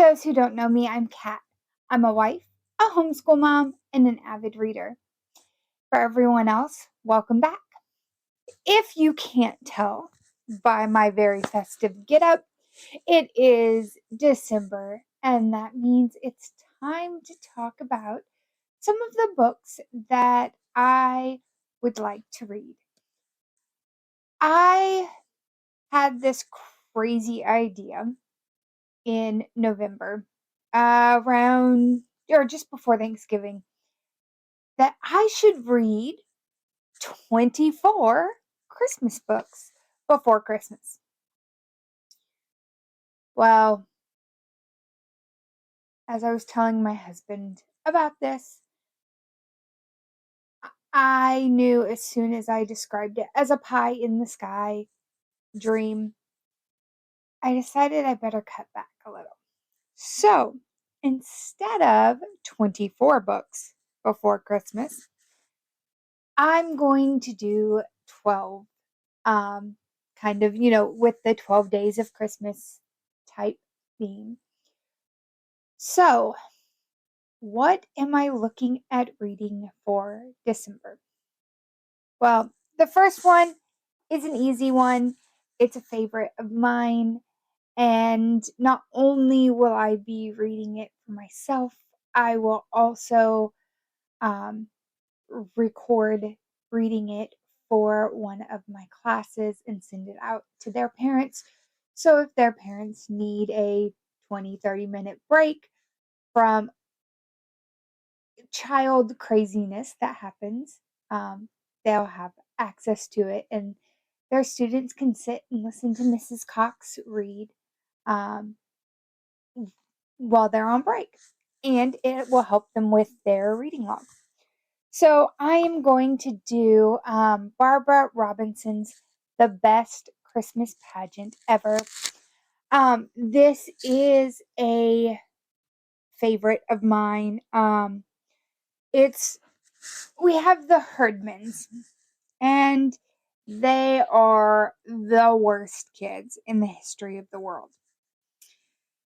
those who don't know me, I'm Kat. I'm a wife, a homeschool mom, and an avid reader. For everyone else, welcome back. If you can't tell by my very festive getup, it is December, and that means it's time to talk about some of the books that I would like to read. I had this crazy idea in November, around or just before Thanksgiving, that I should read 24 Christmas books before Christmas. Well, as I was telling my husband about this, I knew as soon as I described it as a pie in the sky dream, I decided I better cut back a little. So instead of 24 books before Christmas, I'm going to do 12, kind of, with the 12 days of Christmas type theme. So, what am I looking at reading for December? Well, the first one is an easy one. It's a favorite of mine. And not only will I be reading it for myself, I will also um, record reading it for one of my classes and send it out to their parents. So if their parents need a 20-30 minute break from child craziness that happens, they'll have access to it, and their students can sit and listen to Mrs. Cox read um, while they're on break, and it will help them with their reading log. So I am going to do Barbara Robinson's The Best Christmas Pageant Ever. This is a favorite of mine. We have the Herdmans, and they are the worst kids in the history of the world.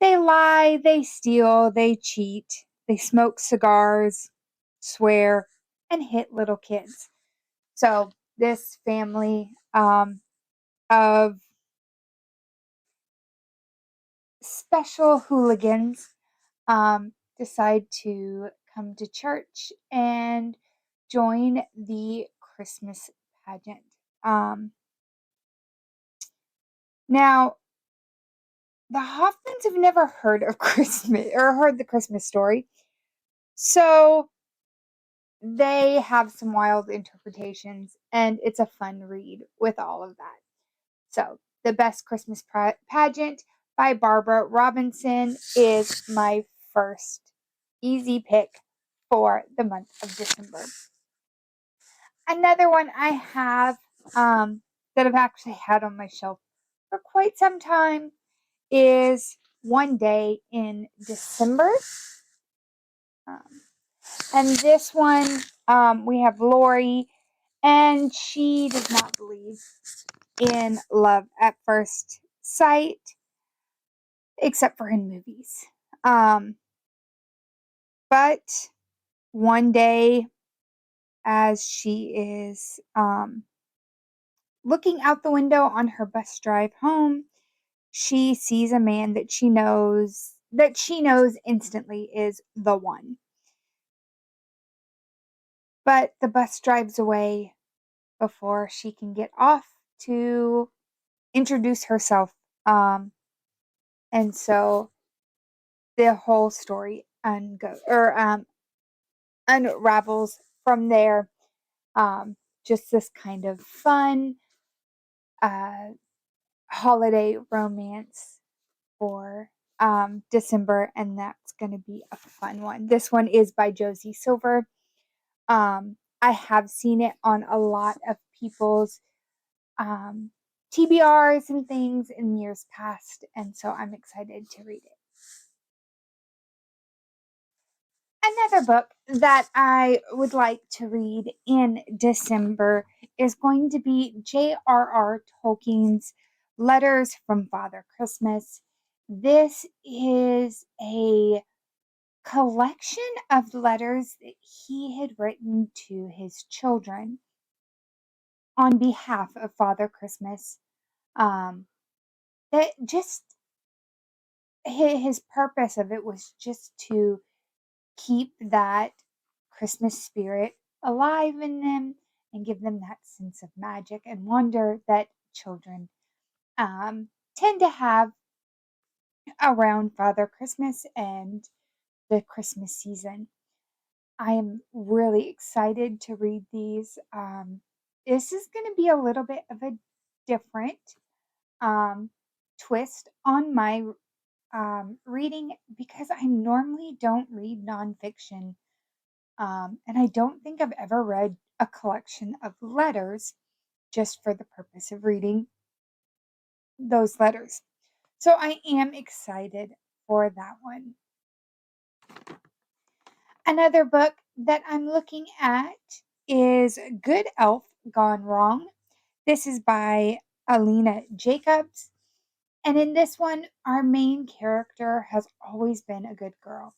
They lie, they steal, they cheat, they smoke cigars, swear, and hit little kids. So this family of special hooligans decide to come to church and join the Christmas pageant. Now, the Hoffmans have never heard of Christmas or heard the Christmas story, so they have some wild interpretations, and it's a fun read with all of that. So, The Best Christmas Pageant by Barbara Robinson is my first easy pick for the month of December. Another one I have that I've actually had on my shelf for quite some time is One Day in December. And this one, we have Lori, and she does not believe in love at first sight, except for in movies. But one day, as she is looking out the window on her bus drive home, she sees a man that she knows instantly is the one. But the bus drives away before she can get off to introduce herself. And so the whole story unravels from there. Just this kind of fun holiday romance for December, and that's going to be a fun one. This one is by Josie Silver. I have seen it on a lot of people's TBRs and things in years past, and so I'm excited to read it. Another book that I would like to read in December is going to be J.R.R. Tolkien's Letters from Father Christmas. This is a collection of letters that he had written to his children on behalf of Father Christmas. Um, that just his purpose of it was just to keep that Christmas spirit alive in them and give them that sense of magic and wonder that children tend to have around Father Christmas and the Christmas season. I am really excited to read these. This is going to be a little bit of a different um, twist on my reading because I normally don't read nonfiction. And I don't think I've ever read a collection of letters just for the purpose of reading those letters. So I am excited for that one. Another book that I'm looking at is Good Elf Gone Wrong. This is by Alina Jacobs. And in this one, our main character has always been a good girl.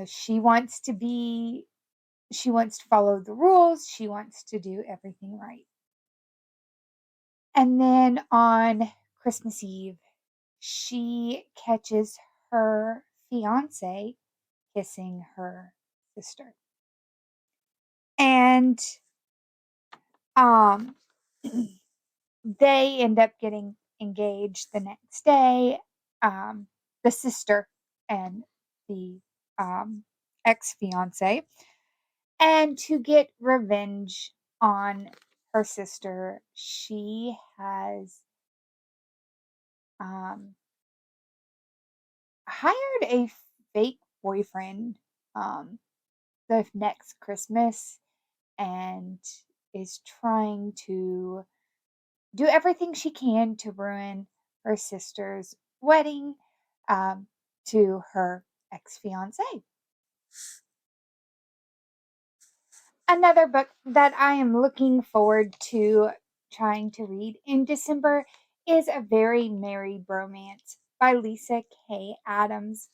She wants to follow the rules, she wants to do everything right. And then on Christmas Eve, she catches her fiance kissing her sister. And um they end up getting engaged the next day. The sister and the ex-fiance. And to get revenge on her sister, she has um, hired a fake boyfriend the next Christmas and is trying to do everything she can to ruin her sister's wedding um, to her ex fiance. Another book that I am looking forward to trying to read in December is A Very Merry Bromance by Lisa K. Adams.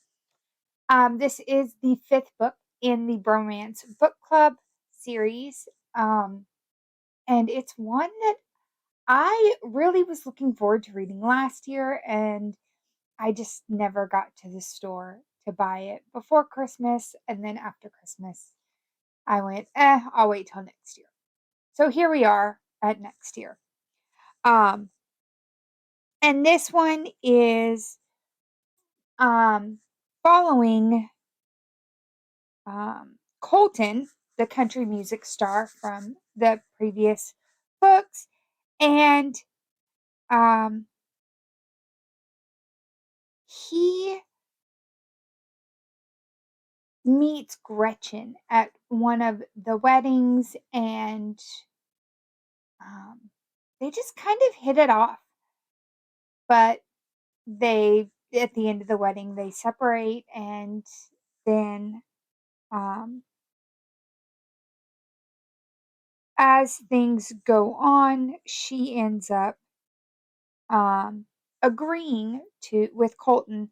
This is the fifth book in the Bromance Book Club series. And it's one that I really was looking forward to reading last year, and I just never got to the store to buy it before Christmas. And then after Christmas, I went, I'll wait till next year. So here we are at next year. Um, and this one is following Colton, the country music star from the previous books, and um, he meets Gretchen at one of the weddings, and they just kind of hit it off. But they, at the end of the wedding, they separate, and then um, as things go on, she ends up agreeing to with Colton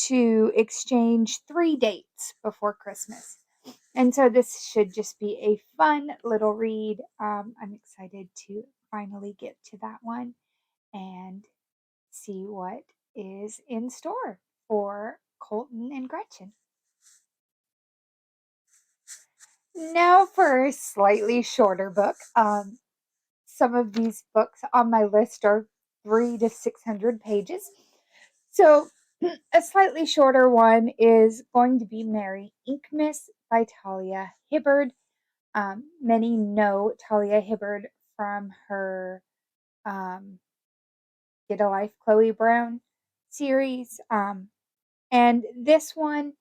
to exchange 3 dates before Christmas. And so this should just be a fun little read. I'm excited to finally get to that one and see what is in store for Colton and Gretchen. Now for a slightly shorter book. Some of these books on my list are 300 to 600 pages. So a slightly shorter one is going to be Merry Inkmas by Talia Hibbard. Many know Talia Hibbard from her Get a Life, Chloe Brown series. And this one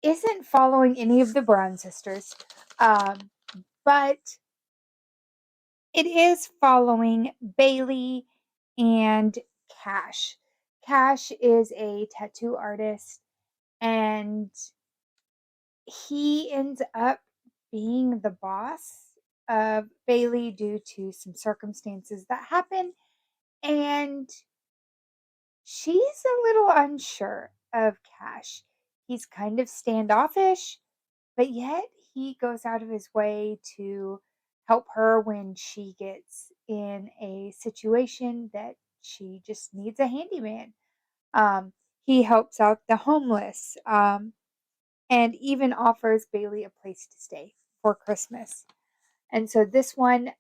isn't following any of the Brown sisters, but it is following Bailey and Cash. Cash is a tattoo artist, and he ends up being the boss of Bailey due to some circumstances that happen. And she's a little unsure of Cash. He's kind of standoffish, but yet he goes out of his way to help her when she gets in a situation that she just needs a handyman. Um, he helps out the homeless, and even offers Bailey a place to stay for Christmas. And so this one,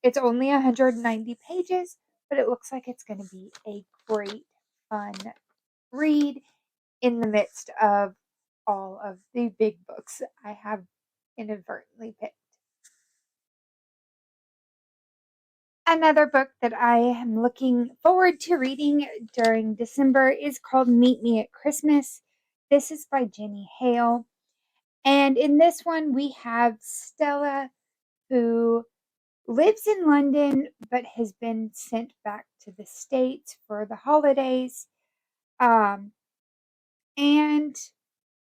it's only 190 pages, but it looks like it's going to be a great, fun read in the midst of all of the big books I have inadvertently picked. Another book that I am looking forward to reading during December is called Meet Me at Christmas. This is by Jenny Hale. And in this one, we have Stella, who lives in London but has been sent back to the States for the holidays. Um, and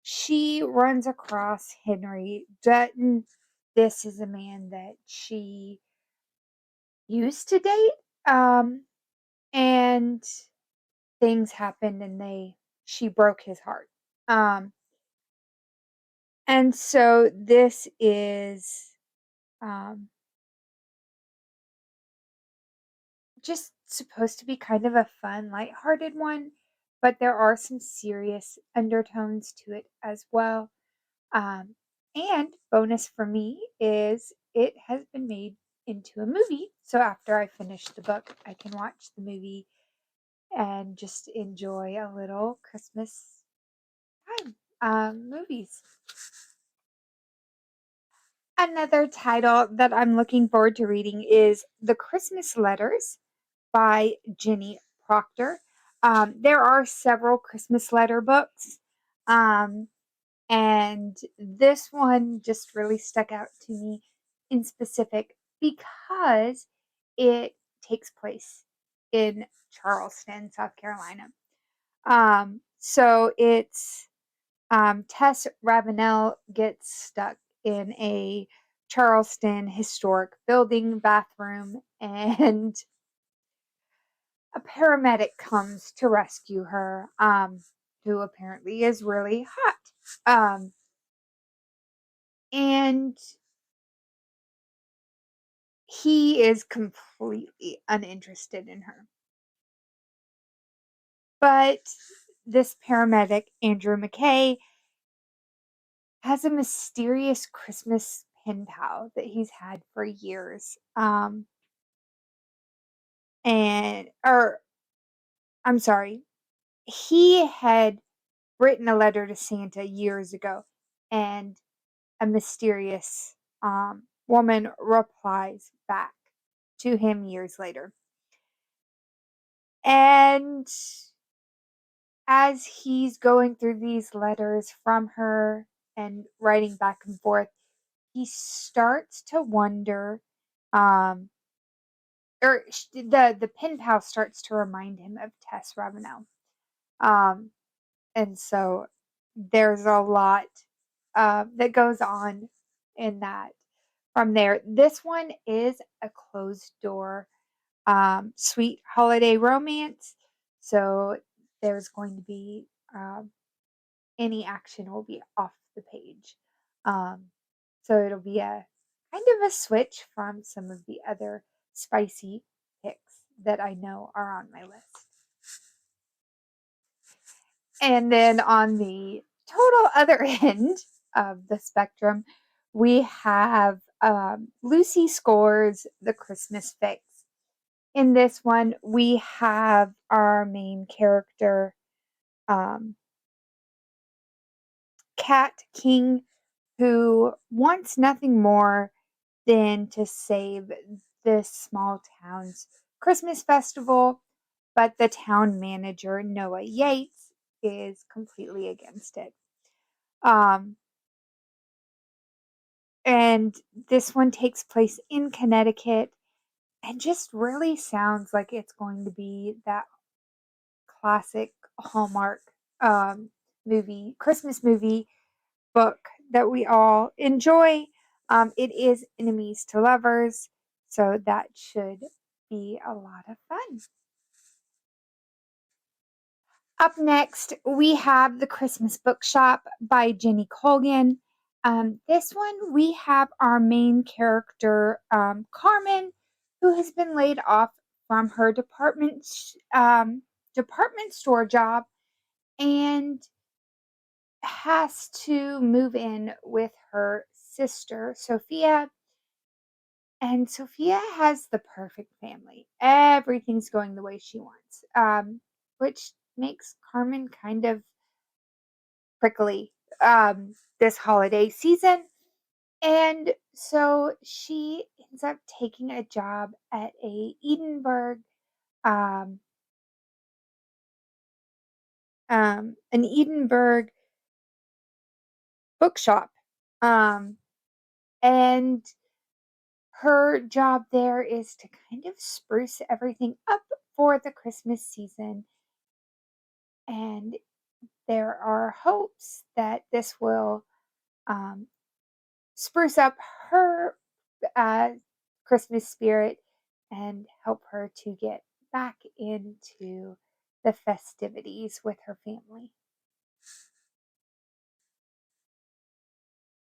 she runs across Henry Dutton. This is a man that she used to date. And things happened and she broke his heart. Um, and so this is um, just supposed to be kind of a fun, lighthearted one, but there are some serious undertones to it as well. Um, and bonus for me is it has been made into a movie. So after I finish the book, I can watch the movie and just enjoy a little Christmas time. Movies. Another title that I'm looking forward to reading is The Christmas Letters by Jenny Proctor. There are several Christmas letter books, um, and this one just really stuck out to me in specific because it takes place in Charleston, South Carolina. So it's Tess Ravenel gets stuck in a Charleston historic building bathroom, and a paramedic comes to rescue her, who apparently is really hot. And he is completely uninterested in her. But this paramedic, Andrew McKay, has a mysterious Christmas pen pal that he's had for years. Or I'm sorry, he had written a letter to Santa years ago, and a mysterious woman replies back to him years later. And as he's going through these letters from her and writing back and forth, he starts to wonder, um, or the pen pal starts to remind him of Tess Ravenel. Um, and so there's a lot that goes on in that. From there, this one is a closed door, sweet holiday romance. So there's going to be any action will be off the page. Um, so it'll be a kind of a switch from some of the other spicy picks that I know are on my list. And then on the total other end of the spectrum, we have Lucy Score's The Christmas Fix. In this one, we have our main character, um, Cat King, who wants nothing more than to save this small town's Christmas festival, but the town manager, Noah Yates, is completely against it. Um, and this one takes place in Connecticut and just really sounds like it's going to be that classic Hallmark movie, Christmas movie book that we all enjoy. It is enemies to lovers, so that should be a lot of fun. Up next, we have The Christmas Bookshop by Jenny Colgan. This one, we have our main character, Carmen, who has been laid off from her department store job and has to move in with her sister, Sophia. And Sophia has the perfect family. Everything's going the way she wants, which makes Carmen kind of prickly this holiday season. And so she ends up taking a job at um, an Edinburgh bookshop. Um, and her job there is to kind of spruce everything up for the Christmas season. And there are hopes that this will um, spruce up her uh, Christmas spirit and help her to get back into the festivities with her family.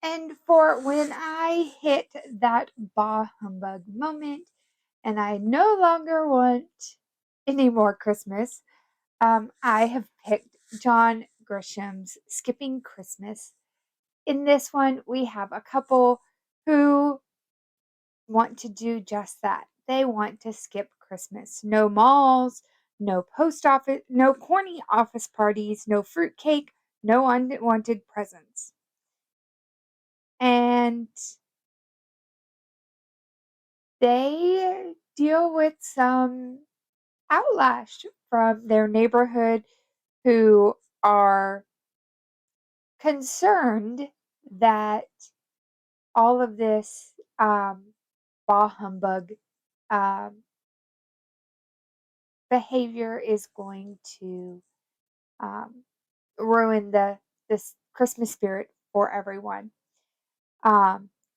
And for when I hit that bah humbug moment and I no longer want any more Christmas, I have picked John Grisham's Skipping Christmas. In this one, we have a couple who want to do just that. They want to skip Christmas. No malls, no post office, no corny office parties, no fruitcake, no unwanted presents. And they deal with some outlash from their neighborhood who are concerned that all of this bah humbug um, behavior is going to um, ruin this Christmas spirit for everyone.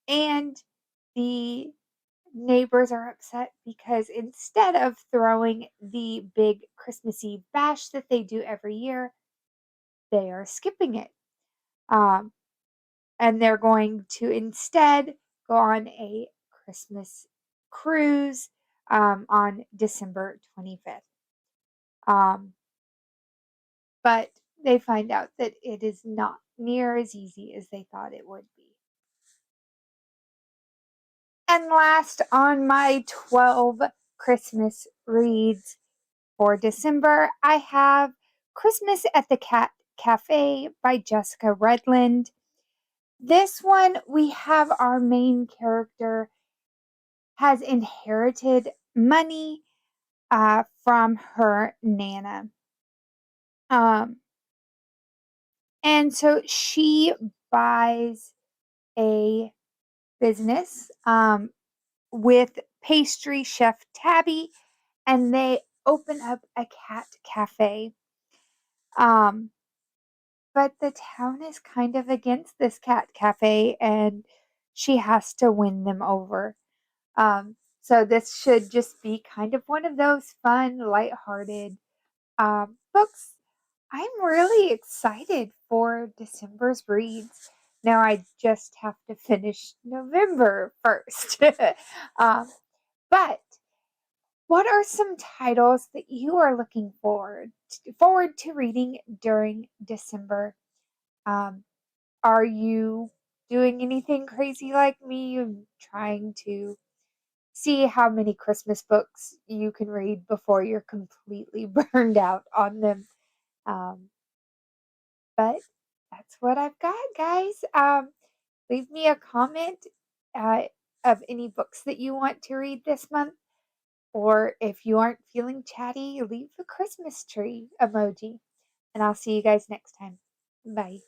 And the neighbors are upset because instead of throwing the big Christmas Eve bash that they do every year, they are skipping it. Um, and they're going to instead go on a Christmas cruise on December 25th. Um, but they find out that it is not near as easy as they thought it would be. And last on my 12 Christmas reads for December, I have Christmas at the Cat Cafe by Jessica Redland. This one, we have our main character has inherited money from her Nana. Um, and so she buys a business with pastry chef Tabby, and they open up a cat cafe. Um, but the town is kind of against this cat cafe, and she has to win them over. So this should just be kind of one of those fun, lighthearted books. I'm really excited for December's reads. Now I just have to finish November first. But what are some titles that you are looking forward to reading during December? Um, are you doing anything crazy like me and trying to see how many Christmas books you can read before you're completely burned out on them? Um, but that's what I've got, guys. Leave me a comment uh, of any books that you want to read this month. Or if you aren't feeling chatty, leave a Christmas tree emoji. And I'll see you guys next time. Bye.